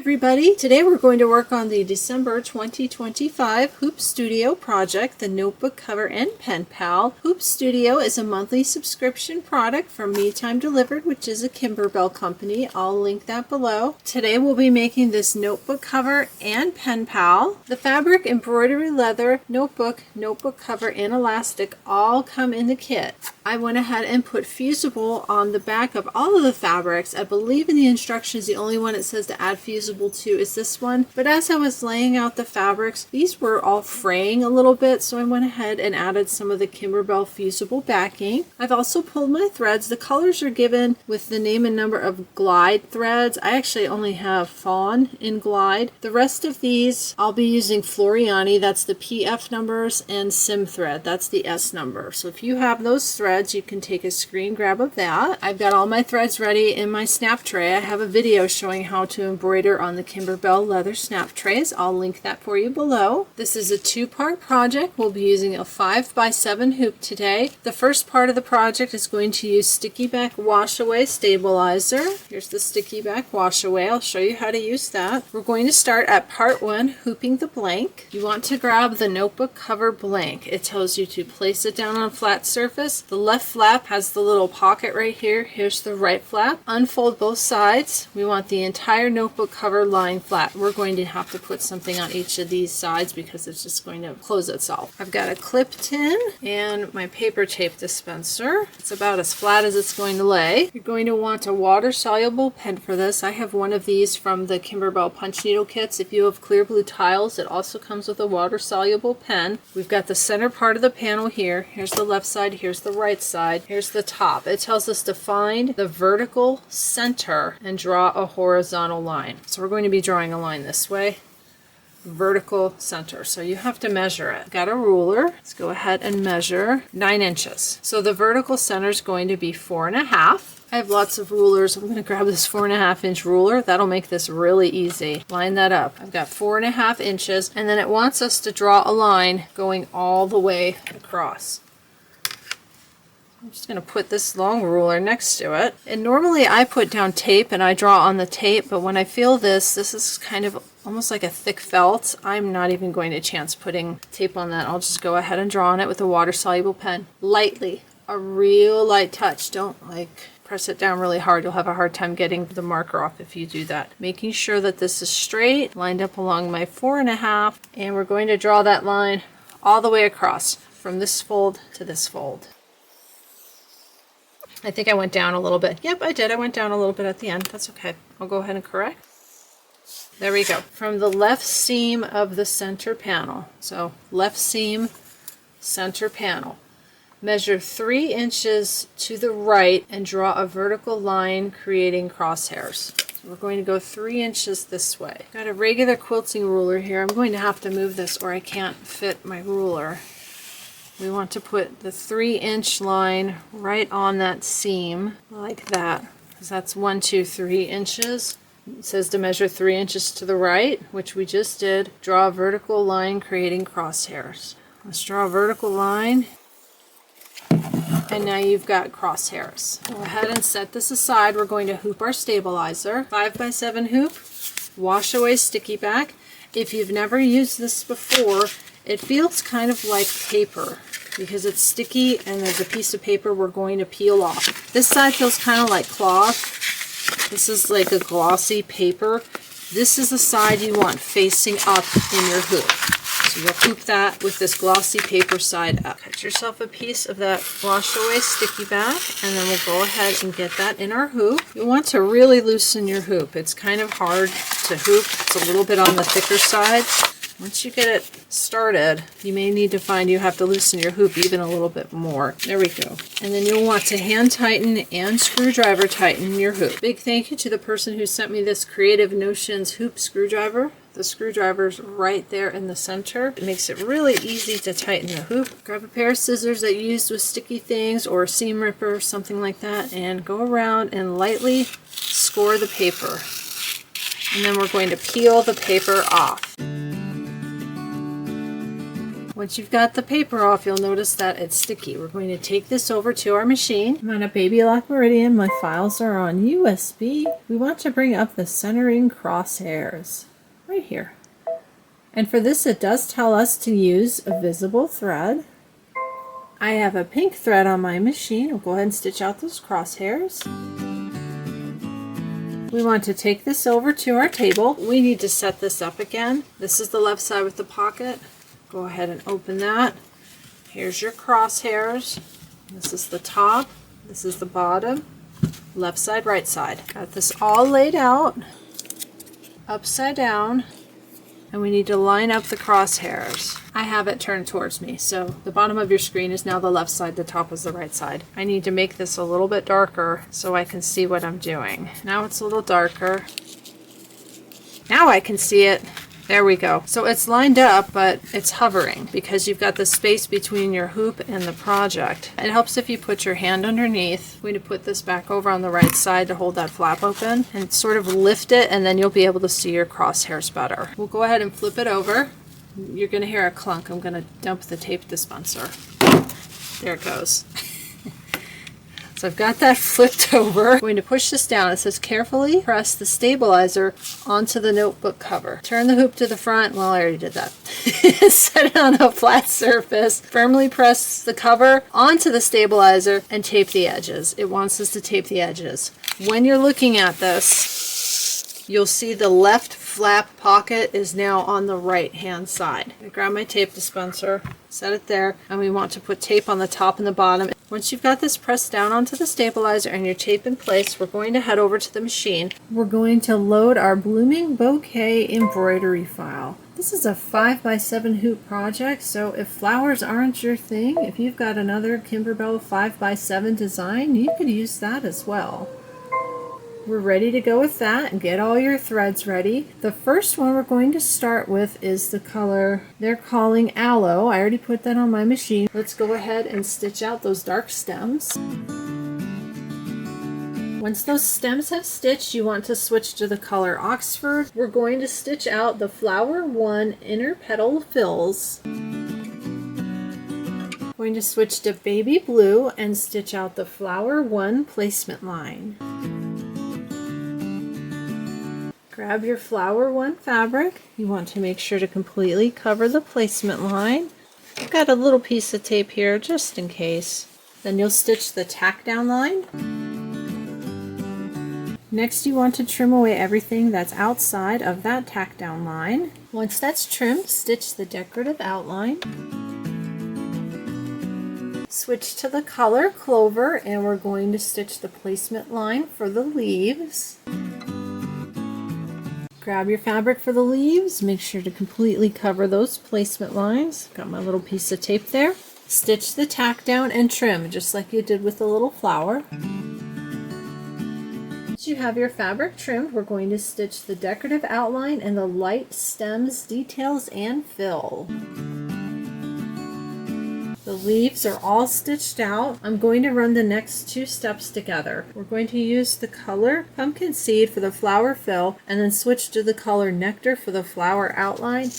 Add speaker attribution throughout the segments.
Speaker 1: Everybody, today we're going to work on the December 2025 Hoop Studio project, the notebook cover and pen pal. Hoop Studio is a monthly subscription product from Me Time Delivered, which is a Kimberbell company. I'll link that below. Today we'll be making this notebook cover and pen pal. The fabric, embroidery, leather, notebook cover, and elastic all come in the kit. I went ahead and put fusible on the back of all of the fabrics. I believe in the instructions the only one it says to add fusible to is this one, but as I was laying out the fabrics, these were all fraying a little bit, so I went ahead and added some of the Kimberbell fusible backing. I've also pulled my threads. The colors are given with the name and number of glide threads. I actually only have fawn in glide. The rest of these I'll be using Floriani, that's the PF numbers, and Sim thread, that's the S number. So if you have those threads, you can take a screen grab of that. I've got all my threads ready in my snap tray. I have a video showing how to embroider on the Kimberbell leather snap trays. I'll link that for you below. This is a two-part project. We'll be using a 5x7 hoop today. The first part of the project is going to use sticky back wash away stabilizer. Here's the sticky back wash away. I'll show you how to use that. We're going to start at part 1, hooping the blank. You want to grab the notebook cover blank. It tells you to place it down on a flat surface. The left flap has the little pocket right here. Here's the right flap. Unfold both sides. We want the entire notebook cover lying flat. We're going to have to put something on each of these sides because it's just going to close itself. I've got a clip tin and my paper tape dispenser. It's about as flat as it's going to lay. You're going to want a water soluble pen for this. I have one of these from the Kimberbell punch needle kits. If you have clear blue tiles, it also comes with a water soluble pen. We've got the center part of the panel here. Here's the left side, here's the right side, here's the top. It tells us to find the vertical center and draw a horizontal line. So we're going to be drawing a line this way, vertical center. So you have to measure it. Got a ruler. Let's go ahead and measure 9 inches. So the vertical center is going to be 4.5. I have lots of rulers. I'm going to grab this 4.5 inch ruler. That'll make this really easy. Line that up. I've got 4.5 inches, and then it wants us to draw a line going all the way across. I'm just going to put this long ruler next to it. And normally I put down tape and I draw on the tape, but when I feel this is kind of almost like a thick felt. I'm not even going to chance putting tape on that. I'll just go ahead and draw on it with a water soluble pen. Lightly, a real light touch. Don't press it down really hard. You'll have a hard time getting the marker off if you do that. Making sure that this is straight, lined up along my 4.5, and we're going to draw that line all the way across from this fold to this fold. I think I went down a little bit. Yep, I did. I went down a little bit at the end. That's okay. I'll go ahead and correct. There we go. From the left seam of the center panel. So left seam, center panel. Measure 3 inches to the right and draw a vertical line creating crosshairs. So we're going to go 3 inches this way. Got a regular quilting ruler here. I'm going to have to move this or I can't fit my ruler. We want to put the 3-inch line right on that seam like that, because that's 1, 2, 3 inches. It says to measure 3 inches to the right, which we just did. Draw a vertical line creating crosshairs. Let's draw a vertical line. And now you've got crosshairs. Go ahead and set this aside. We're going to hoop our stabilizer. 5x7 hoop, wash away sticky back. If you've never used this before, it feels kind of like paper because it's sticky and there's a piece of paper we're going to peel off. This side feels kind of like cloth. This is like a glossy paper. This is the side you want facing up in your hoop. So you'll hoop that with this glossy paper side up. Cut yourself a piece of that wash away sticky back, and then we'll go ahead and get that in our hoop. You want to really loosen your hoop. It's kind of hard to hoop. It's a little bit on the thicker side. Once you get it started, you may need to find you have to loosen your hoop even a little bit more. There we go. And then you'll want to hand tighten and screwdriver tighten your hoop. Big thank you to the person who sent me this Creative Notions hoop screwdriver. The screwdriver's right there in the center. It makes it really easy to tighten the hoop. Grab a pair of scissors that you used with sticky things or a seam ripper or something like that, and go around and lightly score the paper. And then we're going to peel the paper off. Once you've got the paper off, you'll notice that it's sticky. We're going to take this over to our machine. I'm on a Baby Lock Meridian. My files are on USB. We want to bring up the centering crosshairs right here. And for this, it does tell us to use a visible thread. I have a pink thread on my machine. I'll go ahead and stitch out those crosshairs. We want to take this over to our table. We need to set this up again. This is the left side with the pocket. Go ahead and open that. Here's your crosshairs. This is the top. This is the bottom. Left side, right side. Got this all laid out. Upside down. And we need to line up the crosshairs. I have it turned towards me, so the bottom of your screen is now the left side, the top is the right side. I need to make this a little bit darker so I can see what I'm doing. Now it's a little darker. Now I can see it. There we go. So it's lined up, but it's hovering because you've got the space between your hoop and the project. It helps if you put your hand underneath. We're going to put this back over on the right side to hold that flap open and sort of lift it, and then you'll be able to see your crosshairs better. We'll go ahead and flip it over. You're going to hear a clunk. I'm going to dump the tape dispenser. There it goes. So I've got that flipped over. I'm going to push this down. It says carefully press the stabilizer onto the notebook cover. Turn the hoop to the front. Well, I already did that. Set it on a flat surface. Firmly press the cover onto the stabilizer and tape the edges. It wants us to tape the edges. When you're looking at this, you'll see the left flap pocket is now on the right hand side. I grab my tape dispenser, set it there, and we want to put tape on the top and the bottom. Once you've got this pressed down onto the stabilizer and your tape in place, we're going to head over to the machine. We're going to load our Blooming Bouquet embroidery file. This is a 5x7 hoop project, so if flowers aren't your thing, if you've got another Kimberbell 5x7 design, you could use that as well. We're ready to go with that and get all your threads ready. The first one we're going to start with is the color they're calling Aloe. I already put that on my machine. Let's go ahead and stitch out those dark stems. Once those stems have stitched, you want to switch to the color Oxford. We're going to stitch out the Flower 1 inner petal fills. Going to switch to Baby Blue and stitch out the Flower 1 placement line. Grab your Flower 1 fabric. You want to make sure to completely cover the placement line. I've got a little piece of tape here just in case. Then you'll stitch the tack down line. Next you want to trim away everything that's outside of that tack down line. Once that's trimmed, stitch the decorative outline. Switch to the color Clover and we're going to stitch the placement line for the leaves. Grab your fabric for the leaves, make sure to completely cover those placement lines. Got my little piece of tape there. Stitch the tack down and trim just like you did with the little flower. Once you have your fabric trimmed, we're going to stitch the decorative outline and the light stems, details, and fill. The leaves are all stitched out. I'm going to run the next two steps together. We're going to use the color Pumpkin Seed for the flower fill and then switch to the color Nectar for the flower outline.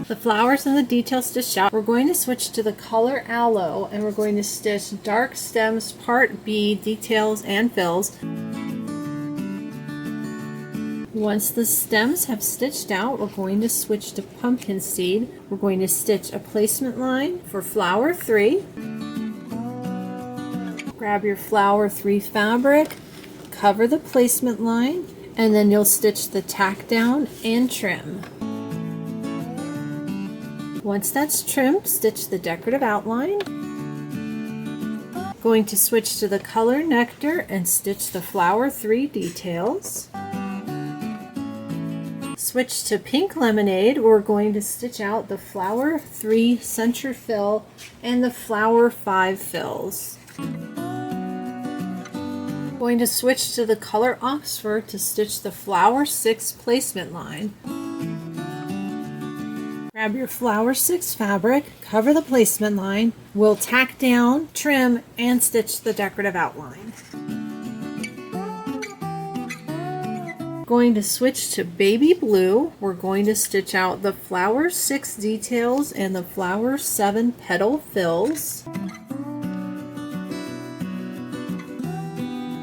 Speaker 1: The flowers and the details stitched out. We're going to switch to the color Aloe and we're going to stitch dark stems part B, details, and fills. Once the stems have stitched out, we're going to switch to Pumpkin Seed. We're going to stitch a placement line for Flower 3. Grab your Flower 3 fabric, cover the placement line, and then you'll stitch the tack down and trim. Once that's trimmed, stitch the decorative outline. Going to switch to the color Nectar and stitch the Flower 3 details. Switch to Pink Lemonade. We're going to stitch out the Flower 3 center fill and the Flower 5 fills. Going to switch to the color Oxford to stitch the Flower 6 placement line. Grab your Flower 6 fabric, cover the placement line. We'll tack down, trim, and stitch the decorative outline. Going to switch to baby blue. We're going to stitch out the flower 6 details and the flower 7 petal fills.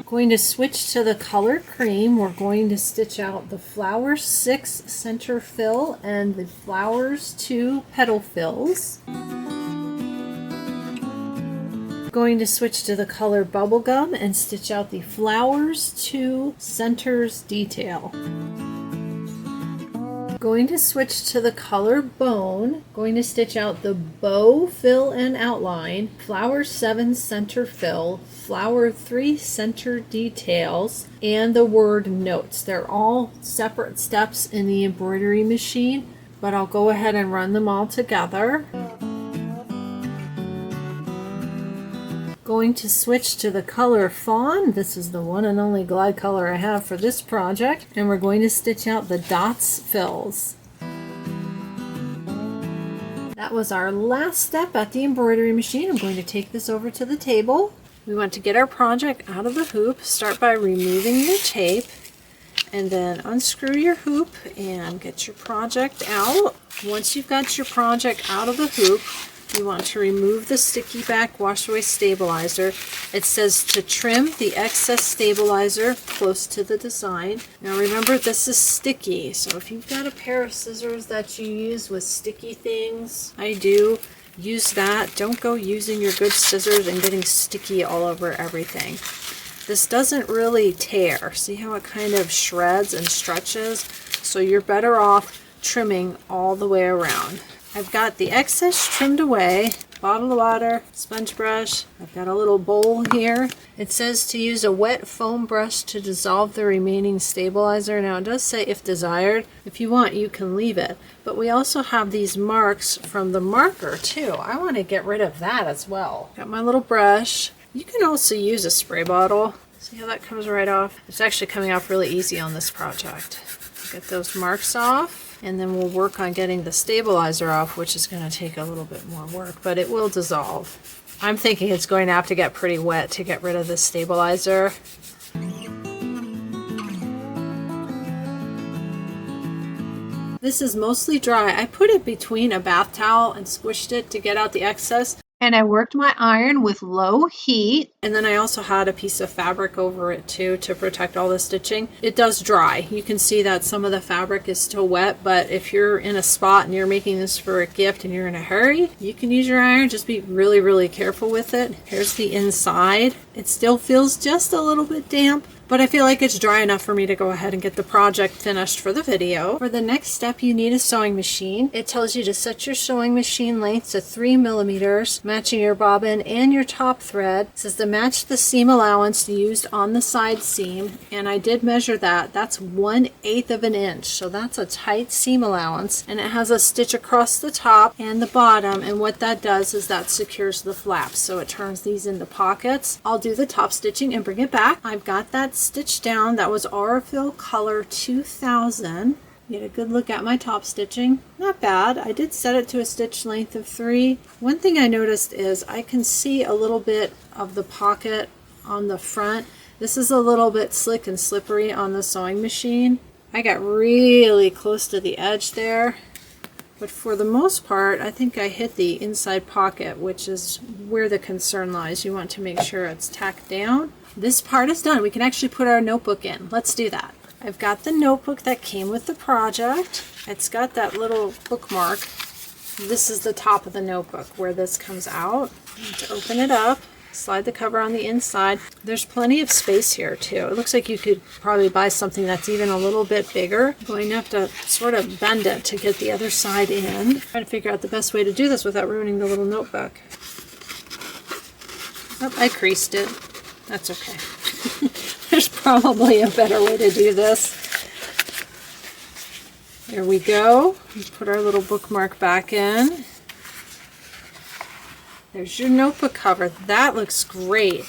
Speaker 1: Going to switch to the color cream. We're going to stitch out the flower 6 center fill and the flowers 2 petal fills. Going to switch to the color bubblegum and stitch out the flowers 2 centers detail. Going to switch to the color bone. Going to stitch out the bow fill and outline, flower 7 center fill, flower 3 center details, and the word notes. They're all separate steps in the embroidery machine, but I'll go ahead and run them all together. Going to switch to the color fawn. This is the one and only glide color I have for this project, and we're going to stitch out the dots fills. That was our last step at the embroidery machine. I'm going to take this over to the table. We want to get our project out of the hoop. Start by removing the tape, and then unscrew your hoop and get your project out. Once you've got your project out of the hoop, you want to remove the sticky back wash away stabilizer. It says to trim the excess stabilizer close to the design. Now remember, this is sticky, so if you've got a pair of scissors that you use with sticky things, I do, use that. Don't go using your good scissors and getting sticky all over everything. This doesn't really tear. See how it kind of shreds and stretches? So you're better off trimming all the way around. I've got the excess trimmed away, bottle of water, sponge brush. I've got a little bowl here. It says to use a wet foam brush to dissolve the remaining stabilizer. Now it does say if desired. If you want, you can leave it. But we also have these marks from the marker too. I want to get rid of that as well. Got my little brush. You can also use a spray bottle. See how that comes right off? It's actually coming off really easy on this project. Get those marks off. And then we'll work on getting the stabilizer off, which is going to take a little bit more work, but it will dissolve. I'm thinking it's going to have to get pretty wet to get rid of the stabilizer. This is mostly dry. I put it between a bath towel and squished it to get out the excess. And I worked my iron with low heat, and then I also had a piece of fabric over it too to protect all the stitching. It does dry. You can see that some of the fabric is still wet, but if you're in a spot and you're making this for a gift and you're in a hurry, you can use your iron. Just be really, really careful with it. Here's the inside. It still feels just a little bit damp, but I feel like it's dry enough for me to go ahead and get the project finished for the video. For the next step, you need a sewing machine. It tells you to set your sewing machine length to 3 millimeters, matching your bobbin and your top thread. It says to match the seam allowance used on the side seam, and I did measure that. That's 1/8 of an inch, so that's a tight seam allowance, and it has a stitch across the top and the bottom, and what that does is that secures the flaps, so it turns these into pockets. I'll do the top stitching and bring it back. I've got that stitched down. That was Aurifil color 2000. Get a good look at my top stitching. Not bad. I did set it to a stitch length of 3. One thing I noticed is I can see a little bit of the pocket on the front. This is a little bit slick and slippery on the sewing machine. I got really close to the edge there, but for the most part I think I hit the inside pocket, which is where the concern lies. You want to make sure it's tacked down. This part is done. We can actually put our notebook in. Let's do that. I've got the notebook that came with the project. It's got that little bookmark. This is the top of the notebook where this comes out. To open it up, slide the cover on the inside. There's plenty of space here too. It looks like you could probably buy something that's even a little bit bigger. I'm going to have to sort of bend it to get the other side in. Trying to figure out the best way to do this without ruining the little notebook. Oh, I creased it. That's okay. There's probably a better way to do this. There we go. Put our little bookmark back in. There's your notebook cover. That looks great.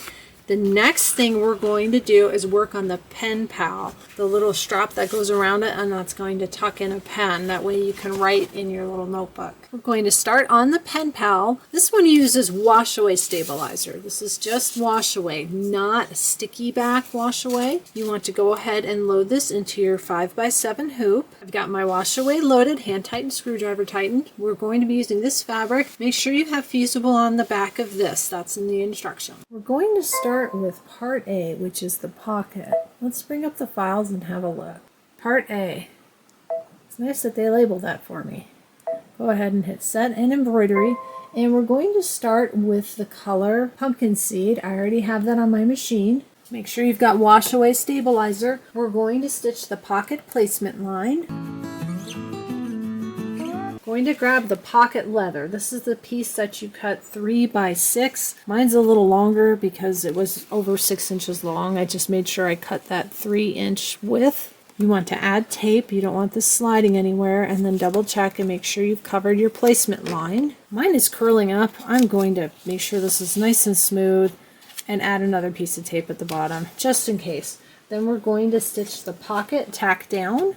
Speaker 1: The next thing we're going to do is work on the pen pal, the little strap that goes around it, and that's going to tuck in a pen. That way you can write in your little notebook. We're going to start on the pen pal. This one uses wash away stabilizer. This is just wash away, not sticky back wash away. You want to go ahead and load this into your 5x7 hoop. I've got my wash away loaded, hand tightened, screwdriver tightened. We're going to be using this fabric. Make sure you have fusible on the back of this. That's in the instruction. We're going to start with part A, which is the pocket. Let's bring up the files and have a look. Part A. It's nice that they labeled that for me. Go ahead and hit set and embroidery, and we're going to start with the color pumpkin seed. I already have that on my machine. Make sure you've got wash away stabilizer. We're going to stitch the pocket placement line. Going to grab the pocket leather. This is the piece that you cut 3x6. Mine's a little longer because it was over 6 inches long. I just made sure I cut that 3-inch width. You want to add tape. You don't want this sliding anywhere, and then double check and make sure you've covered your placement line. Mine is curling up. I'm going to make sure this is nice and smooth and add another piece of tape at the bottom just in case. Then we're going to stitch the pocket tack down.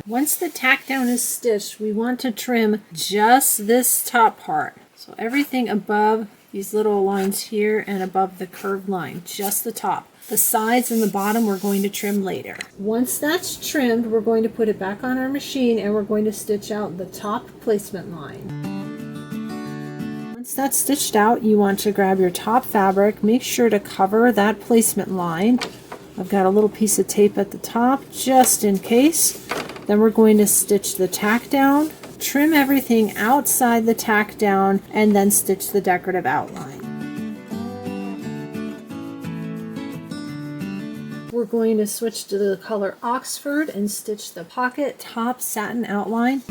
Speaker 1: Once the tack down is stitched, we want to trim just this top part. So everything above these little lines here and above the curved line, just the top. The sides and the bottom we're going to trim later. Once that's trimmed, we're going to put it back on our machine and we're going to stitch out the top placement line. Once that's stitched out, you want to grab your top fabric. Make sure to cover that placement line. I've got a little piece of tape at the top just in case. Then we're going to stitch the tack down, trim everything outside the tack down, and then stitch the decorative outline. We're going to switch to the color Oxford and stitch the pocket top satin outline.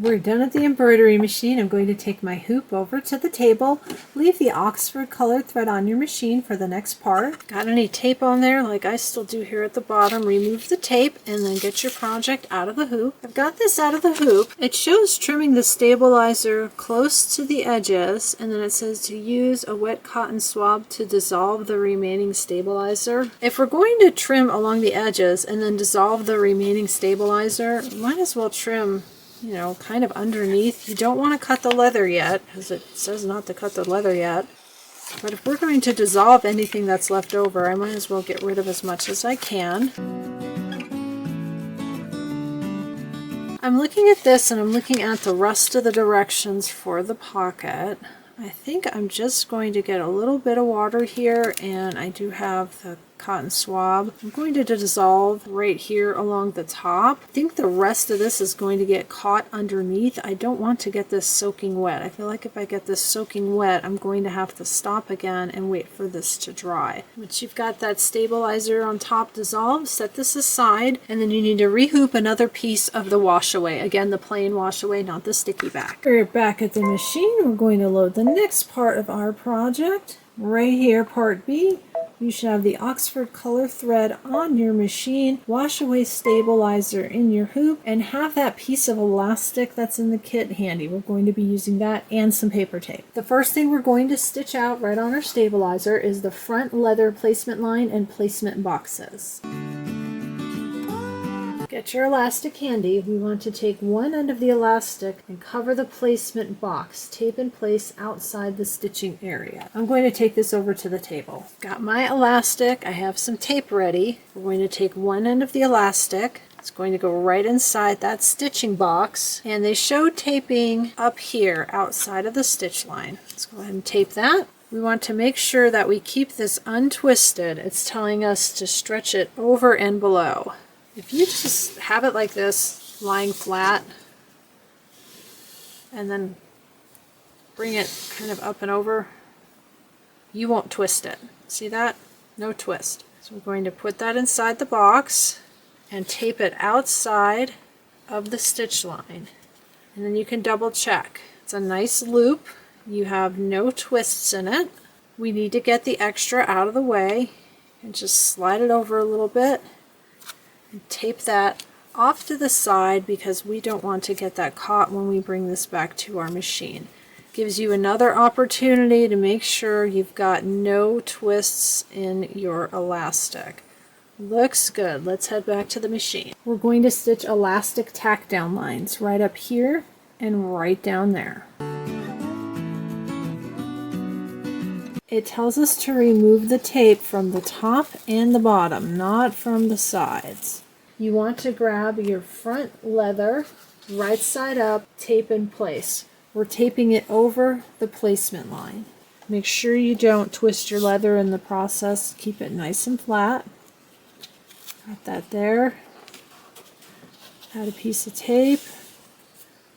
Speaker 1: We're done at the embroidery machine. I'm going to take my hoop over to the table, leave the Oxford colored thread on your machine for the next part. Got any tape on there like I still do here at the bottom, remove the tape and then get your project out of the hoop. I've got this out of the hoop. It shows trimming the stabilizer close to the edges, and then it says to use a wet cotton swab to dissolve the remaining stabilizer. If we're going to trim along the edges and then dissolve the remaining stabilizer, might as well trim, you know, kind of underneath. You don't want to cut the leather yet because it says not to cut the leather yet. But if we're going to dissolve anything that's left over, I might as well get rid of as much as I can. I'm looking at this and I'm looking at the rest of the directions for the pocket. I think I'm just going to get a little bit of water here, and I do have the cotton swab. I'm going to dissolve right here along the top. I think the rest of this is going to get caught underneath. I don't want to get this soaking wet. I feel like if I get this soaking wet, I'm going to have to stop again and wait for this to dry. Once you've got that stabilizer on top dissolved, set this aside, and then you need to rehoop another piece of the wash away. Again, the plain wash away, not the sticky back. We're back at the machine. We're going to load the next part of our project. Right here, part B. You should have the Oxford color thread on your machine, wash away stabilizer in your hoop, and have that piece of elastic that's in the kit handy. We're going to be using that and some paper tape. The first thing we're going to stitch out right on our stabilizer is the front leather placement line and placement boxes. Get your elastic handy. We want to take one end of the elastic and cover the placement box, tape in place outside the stitching area. I'm going to take this over to the table. Got my elastic. I have some tape ready. We're going to take one end of the elastic. It's going to go right inside that stitching box, and they show taping up here outside of the stitch line. Let's go ahead and tape that. We want to make sure that we keep this untwisted. It's telling us to stretch it over and below. If you just have it like this, lying flat, and then bring it kind of up and over, you won't twist it. See that? No twist. So we're going to put that inside the box and tape it outside of the stitch line. And then you can double check. It's a nice loop. You have no twists in it. We need to get the extra out of the way and just slide it over a little bit. And tape that off to the side because we don't want to get that caught when we bring this back to our machine. Gives you another opportunity to make sure you've got no twists in your elastic. Looks good. Let's head back to the machine. We're going to stitch elastic tack down lines right up here and right down there. It tells us to remove the tape from the top and the bottom, not from the sides. You want to grab your front leather, right side up, tape in place. We're taping it over the placement line. Make sure you don't twist your leather in the process. Keep it nice and flat. Got that there. Add a piece of tape.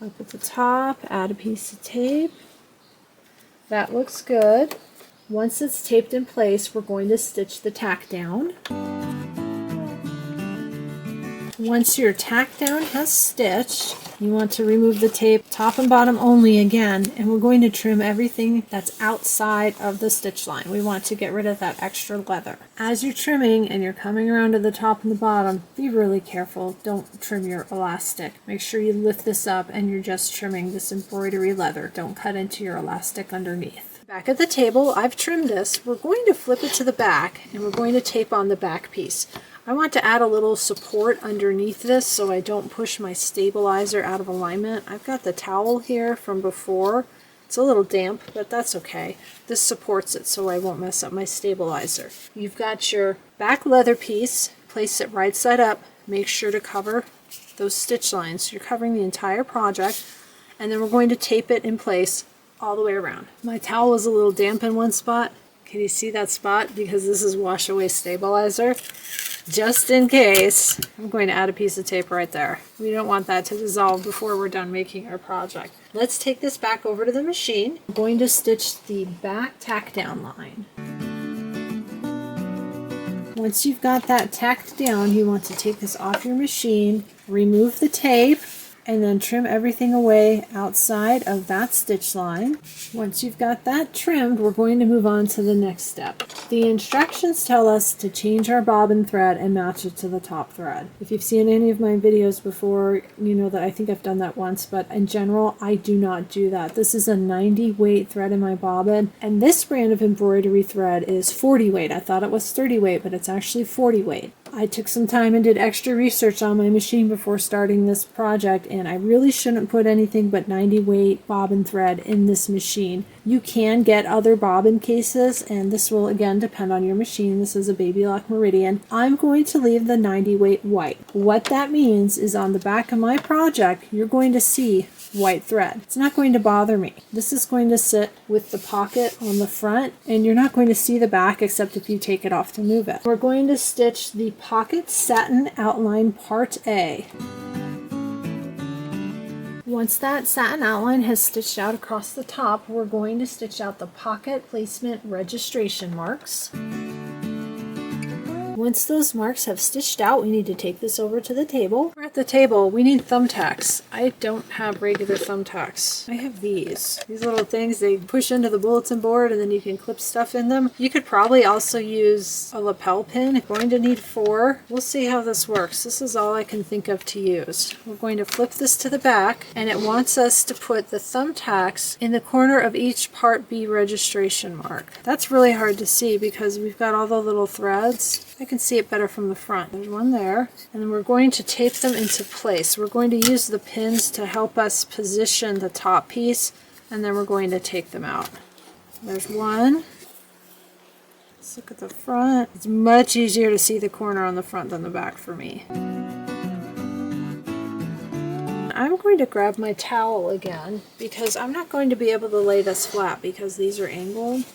Speaker 1: Up at the top, add a piece of tape. That looks good. Once it's taped in place, we're going to stitch the tack down. Once your tack down has stitched, you want to remove the tape top and bottom only again, and we're going to trim everything that's outside of the stitch line. We want to get rid of that extra leather. As you're trimming and you're coming around to the top and the bottom, be really careful. Don't trim your elastic. Make sure you lift this up and you're just trimming this embroidery leather. Don't cut into your elastic underneath. Back at the table, I've trimmed this. We're going to flip it to the back and we're going to tape on the back piece. I want to add a little support underneath this so I don't push my stabilizer out of alignment. I've got the towel here from before. It's a little damp, but that's okay. This supports it so I won't mess up my stabilizer. You've got your back leather piece. Place it right side up. Make sure to cover those stitch lines. You're covering the entire project, and then we're going to tape it in place all the way around. My towel was a little damp in one spot. Can you see that spot? Because this is wash away stabilizer. Just in case, I'm going to add a piece of tape right there. We don't want that to dissolve before we're done making our project. Let's take this back over to the machine. I'm going to stitch the back tack down line. Once you've got that tacked down, you want to take this off your machine, remove the tape, and then trim everything away outside of that stitch line. Once you've got that trimmed, we're going to move on to the next step. The instructions tell us to change our bobbin thread and match it to the top thread. If you've seen any of my videos before, you know that I think I've done that once, but in general, I do not do that. This is a 90 weight thread in my bobbin, and this brand of embroidery thread is 40 weight. I thought it was 30 weight, but it's actually 40 weight. I took some time and did extra research on my machine before starting this project, and I really shouldn't put anything but 90 weight bobbin thread in this machine. You can get other bobbin cases, and this will again depend on your machine. This is a Baby Lock Meridian. I'm going to leave the 90 weight white. What that means is on the back of my project, you're going to see white thread. It's not going to bother me. This is going to sit with the pocket on the front, and you're not going to see the back except if you take it off to move it. We're going to stitch the pocket satin outline part A. Once that satin outline has stitched out across the top, we're going to stitch out the pocket placement registration marks. Once those marks have stitched out, we need to take this over to the table. We're at the table. We need thumbtacks. I don't have regular thumbtacks. I have these little things. They push into the bulletin board and then you can clip stuff in them. You could probably also use a lapel pin. You're going to need 4. We'll see how this works. This is all I can think of to use. We're going to flip this to the back, and it wants us to put the thumbtacks in the corner of each Part B registration mark. That's really hard to see because we've got all the little threads. I can see it better from the front. There's one there, and then we're going to tape them into place. We're going to use the pins to help us position the top piece, and then we're going to take them out. There's one. Let's look at the front. It's much easier to see the corner on the front than the back for me. I'm going to grab my towel again because I'm not going to be able to lay this flat because these are angled.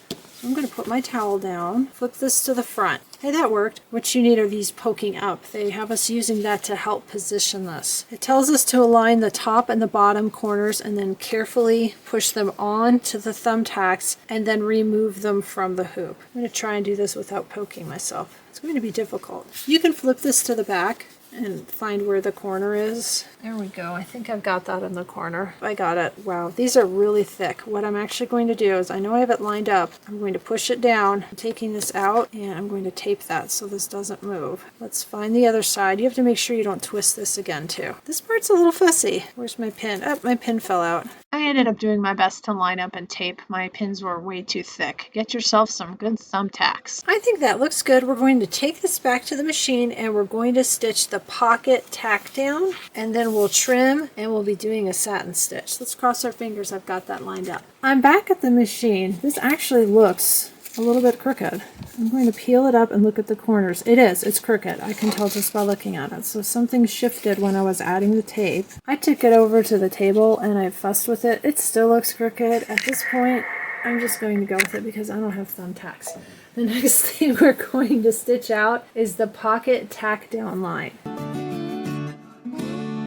Speaker 1: I'm going to put my towel down, flip this to the front. Hey, that worked. What you need are these poking up. They have us using that to help position this. It tells us to align the top and the bottom corners and then carefully push them on to the thumbtacks and then remove them from the hoop. I'm going to try and do this without poking myself. It's going to be difficult. You can flip this to the back and find where the corner is. There we go. I think I've got that in the corner. I got it. Wow, these are really thick. What I'm actually going to do is, I know I have it lined up. I'm going to push it down. I'm taking this out and I'm going to tape that so this doesn't move. Let's find the other side. You have to make sure you don't twist this again too. This part's a little fussy. Where's my pin? Oh, my pin fell out. I ended up doing my best to line up and tape. My pins were way too thick. Get yourself some good thumbtacks. I think that looks good. We're going to take this back to the machine and we're going to stitch the pocket tack down, and then we'll trim and we'll be doing a satin stitch. Let's cross our fingers. I've got that lined up. I'm back at the machine. This actually looks a little bit crooked. I'm going to peel it up and look at the corners. It's crooked. I can tell just by looking at it. So something shifted when I was adding the tape. I took it over to the table and I fussed with it. It still looks crooked. At this point, I'm just going to go with it because I don't have thumbtacks. The next thing we're going to stitch out is the pocket tack down line.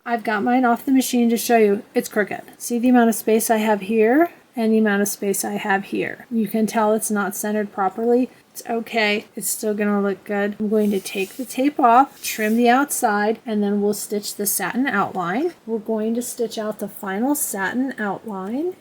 Speaker 1: I've got mine off the machine to show you it's crooked. See the amount of space I have here and the amount of space I have here. You can tell it's not centered properly. It's okay. It's still going to look good. I'm going to take the tape off, trim the outside, and then we'll stitch the satin outline. We're going to stitch out the final satin outline.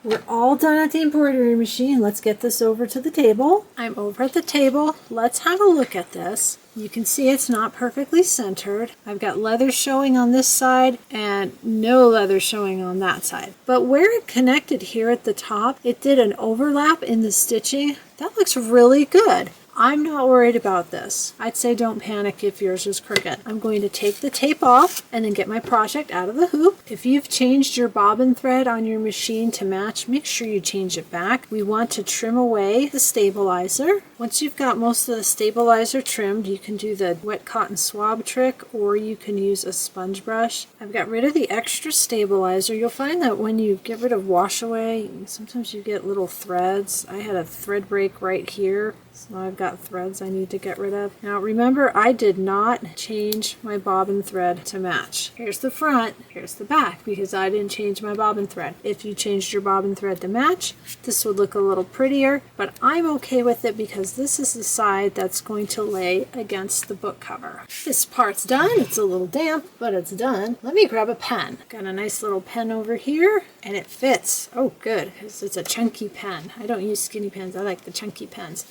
Speaker 1: We're all done at the embroidery machine. Let's get this over to the table. I'm over at the table. Let's have a look at this. You can see it's not perfectly centered. I've got leather showing on this side and no leather showing on that side. But where it connected here at the top, it did an overlap in the stitching. That looks really good. I'm not worried about this. I'd say don't panic if yours is crooked. I'm going to take the tape off and then get my project out of the hoop. If you've changed your bobbin thread on your machine to match, make sure you change it back. We want to trim away the stabilizer. Once you've got most of the stabilizer trimmed, you can do the wet cotton swab trick or you can use a sponge brush. I've got rid of the extra stabilizer. You'll find that when you get rid of wash away, sometimes you get little threads. I had a thread break right here. So I've got threads I need to get rid of. Now remember, I did not change my bobbin thread to match. Here's the front, here's the back, because I didn't change my bobbin thread. If you changed your bobbin thread to match, this would look a little prettier, but I'm okay with it because this is the side that's going to lay against the book cover. This part's done. It's a little damp, but it's done. Let me grab a pen. Got a nice little pen over here, and it fits. Oh, good, because it's a chunky pen. I don't use skinny pens. I like the chunky pens.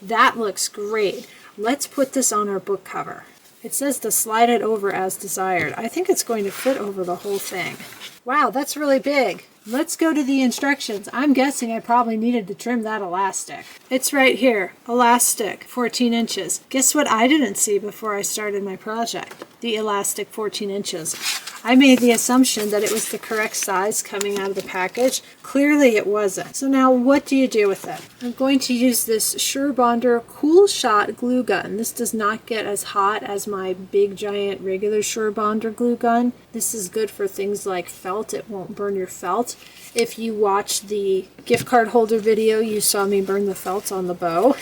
Speaker 1: That looks great. Let's put this on our book cover. It says to slide it over as desired. I think it's going to fit over the whole thing. Wow, that's really big. Let's go to the instructions. I'm guessing I probably needed to trim that elastic. It's right here. Elastic, 14 inches. Guess what I didn't see before I started my project? The elastic 14 inches. I made the assumption that it was the correct size coming out of the package. Clearly it wasn't. So now what do you do with it? I'm going to use this Surebonder Cool Shot glue gun. This does not get as hot as my big giant regular Surebonder glue gun. This is good for things like felt. It won't burn your felt. If you watch the gift card holder video, you saw me burn the felt on the bow.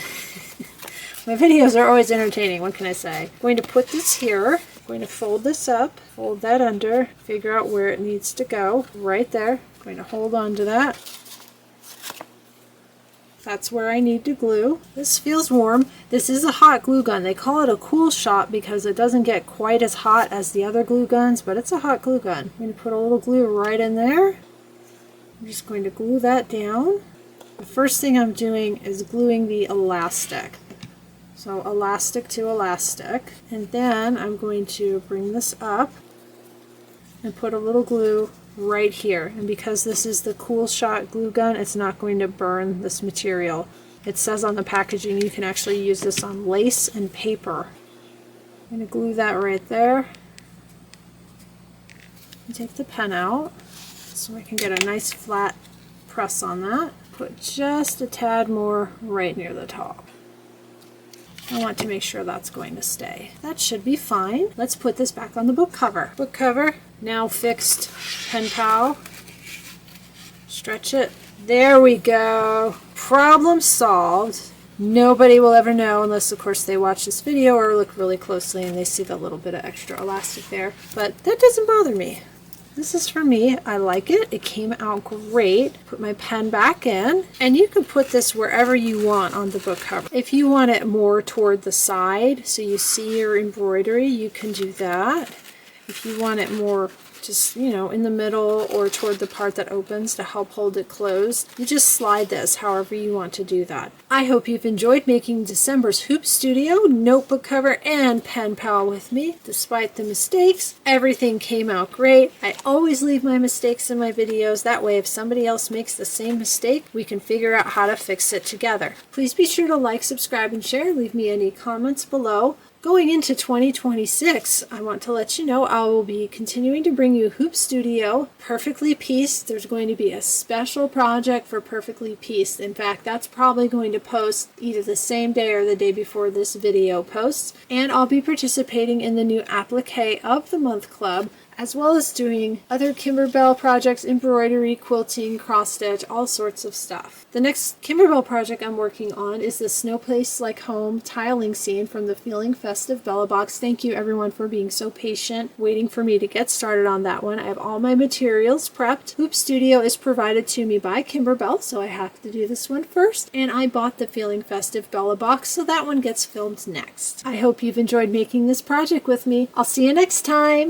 Speaker 1: My videos are always entertaining, what can I say? I'm going to put this here. I'm going to fold this up, fold that under, figure out where it needs to go. Right there. I'm going to hold on to that. That's where I need to glue. This feels warm. This is a hot glue gun. They call it a cool shot because it doesn't get quite as hot as the other glue guns, but it's a hot glue gun. I'm going to put a little glue right in there. I'm just going to glue that down. The first thing I'm doing is gluing the elastic. So elastic to elastic. And then I'm going to bring this up and put a little glue right here. And because this is the Cool Shot glue gun, it's not going to burn this material. It says on the packaging you can actually use this on lace and paper. I'm going to glue that right there. And take the pen out so I can get a nice flat press on that. Put just a tad more right near the top. I want to make sure that's going to stay. That should be fine. Let's put this back on the book cover. Book cover, now fixed pen pal. Stretch it. There we go. Problem solved. Nobody will ever know unless, of course, they watch this video or look really closely and they see the little bit of extra elastic there. But that doesn't bother me. This is for me. I like it. It came out great. Put my pen back in. And you can put this wherever you want on the book cover. If you want it more toward the side so you see your embroidery, you can do that. If you want it more just, in the middle or toward the part that opens to help hold it closed. You just slide this however you want to do that. I hope you've enjoyed making December's Hoop Studio notebook cover and pen pal with me. Despite the mistakes, everything came out great. I always leave my mistakes in my videos. That way, if somebody else makes the same mistake, we can figure out how to fix it together. Please be sure to like, subscribe, and share. Leave me any comments below. Going into 2026, I want to let you know I will be continuing to bring you Hoop Studio, Perfectly Pieced. There's going to be a special project for Perfectly Pieced. In fact, that's probably going to post either the same day or the day before this video posts. And I'll be participating in the new Applique of the Month Club, as well as doing other Kimberbell projects, embroidery, quilting, cross stitch, all sorts of stuff. The next Kimberbell project I'm working on is the Snow Place Like Home tiling scene from the Feeling Festive Bella Box. Thank you everyone for being so patient, waiting for me to get started on that one. I have all my materials prepped. Hoop Studio is provided to me by Kimberbell, so I have to do this one first. And I bought the Feeling Festive Bella Box, so that one gets filmed next. I hope you've enjoyed making this project with me. I'll see you next time!